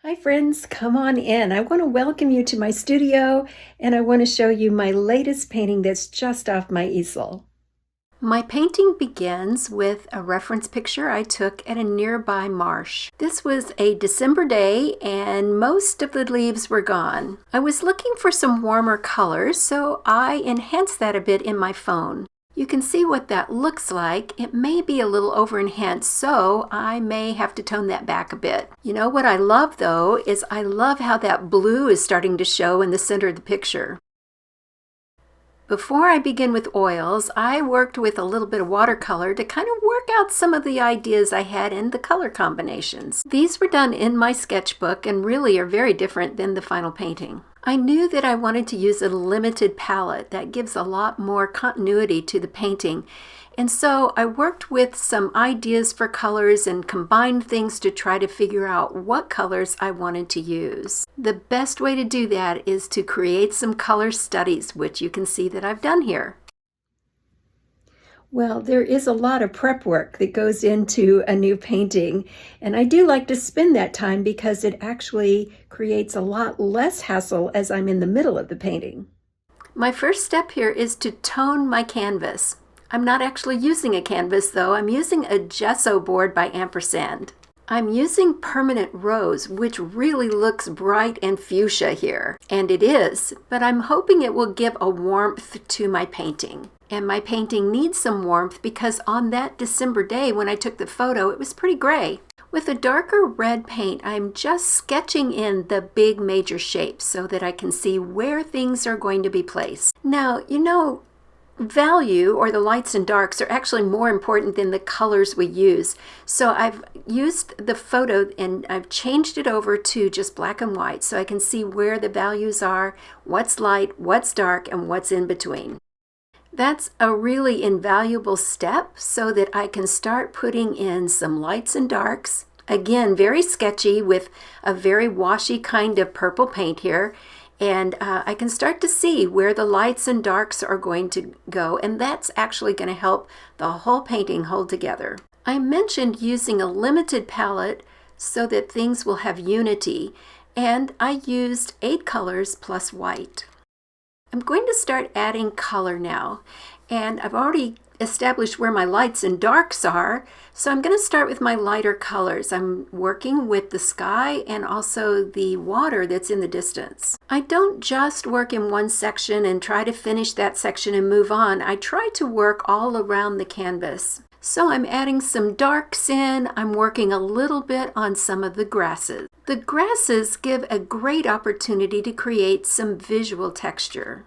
Hi friends, come on in. I want to welcome you to my studio and I want to show you my latest painting that's just off my easel. My painting begins with a reference picture I took at a nearby marsh. This was a December day and most of the leaves were gone. I was looking for some warmer colors, so I enhanced that a bit in my phone. You can see what that looks like. It may be a little over enhanced, so I may have to tone that back a bit. You know what I love though is I love how that blue is starting to show in the center of the picture. Before I begin with oils, I worked with a little bit of watercolor to kind of work out some of the ideas I had in the color combinations. These were done in my sketchbook and really are very different than the final painting. I knew that I wanted to use a limited palette that gives a lot more continuity to the painting. And so I worked with some ideas for colors and combined things to try to figure out what colors I wanted to use. The best way to do that is to create some color studies, which you can see that I've done here. Well, there is a lot of prep work that goes into a new painting, and I do like to spend that time because it actually creates a lot less hassle as I'm in the middle of the painting. My first step here is to tone my canvas. I'm not actually using a canvas though, I'm using a gesso board by Ampersand. I'm using permanent rose, which really looks bright and fuchsia here, and it is, but I'm hoping it will give a warmth to my painting. And my painting needs some warmth because on that December day when I took the photo, it was pretty gray. With a darker red paint, I'm just sketching in the big major shapes so that I can see where things are going to be placed. Now, you know, value, or the lights and darks, are actually more important than the colors we use. So I've used the photo and I've changed it over to just black and white so I can see where the values are, what's light, what's dark, and what's in between. That's a really invaluable step so that I can start putting in some lights and darks. Again, very sketchy with a very washy kind of purple paint here. And I can start to see where the lights and darks are going to go, and that's actually going to help the whole painting hold together. I mentioned using a limited palette so that things will have unity, and I used 8 colors plus white. I'm going to start adding color now, and I've already established where my lights and darks are, so I'm going to start with my lighter colors. I'm working with the sky and also the water that's in the distance. I don't just work in one section and try to finish that section and move on. I try to work all around the canvas. So I'm adding some darks in. I'm working a little bit on some of the grasses. The grasses give a great opportunity to create some visual texture.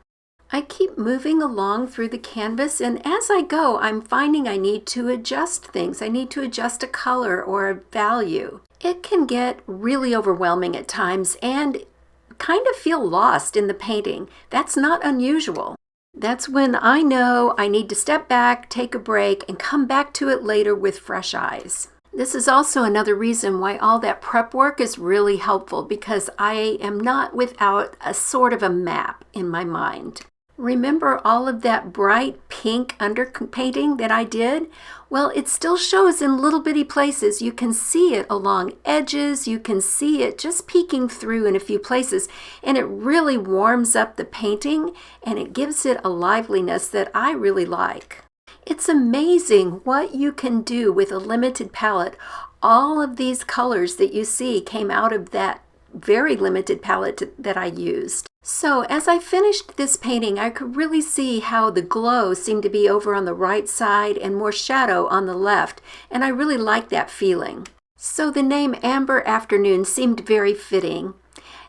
I keep moving along through the canvas, and as I go, I'm finding I need to adjust things. I need to adjust a color or a value. It can get really overwhelming at times and kind of feel lost in the painting. That's not unusual. That's when I know I need to step back, take a break, and come back to it later with fresh eyes. This is also another reason why all that prep work is really helpful, because I am not without a sort of a map in my mind. Remember all of that bright pink underpainting that I did? Well, it still shows in little bitty places. You can see it along edges. You can see it just peeking through in a few places. And it really warms up the painting and it gives it a liveliness that I really like. It's amazing what you can do with a limited palette. All of these colors that you see came out of that very limited palette that I used. So as I finished this painting, I could really see how the glow seemed to be over on the right side and more shadow on the left, and I really liked that feeling. So the name Amber Afternoon seemed very fitting.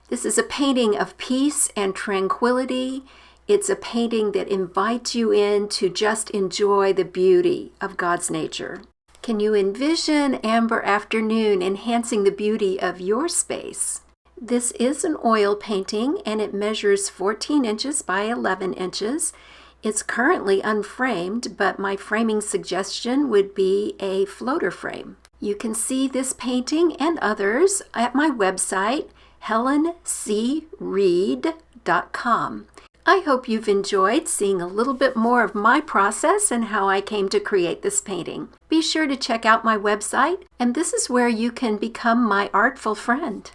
This is a painting of peace and tranquility. It's a painting that invites you in to just enjoy the beauty of God's nature. Can you envision Amber Afternoon enhancing the beauty of your space? This is an oil painting and it measures 14 inches by 11 inches. It's currently unframed, but my framing suggestion would be a floater frame. You can see this painting and others at my website, helencreed.com. I hope you've enjoyed seeing a little bit more of my process and how I came to create this painting. Be sure to check out my website, and this is where you can become my artful friend.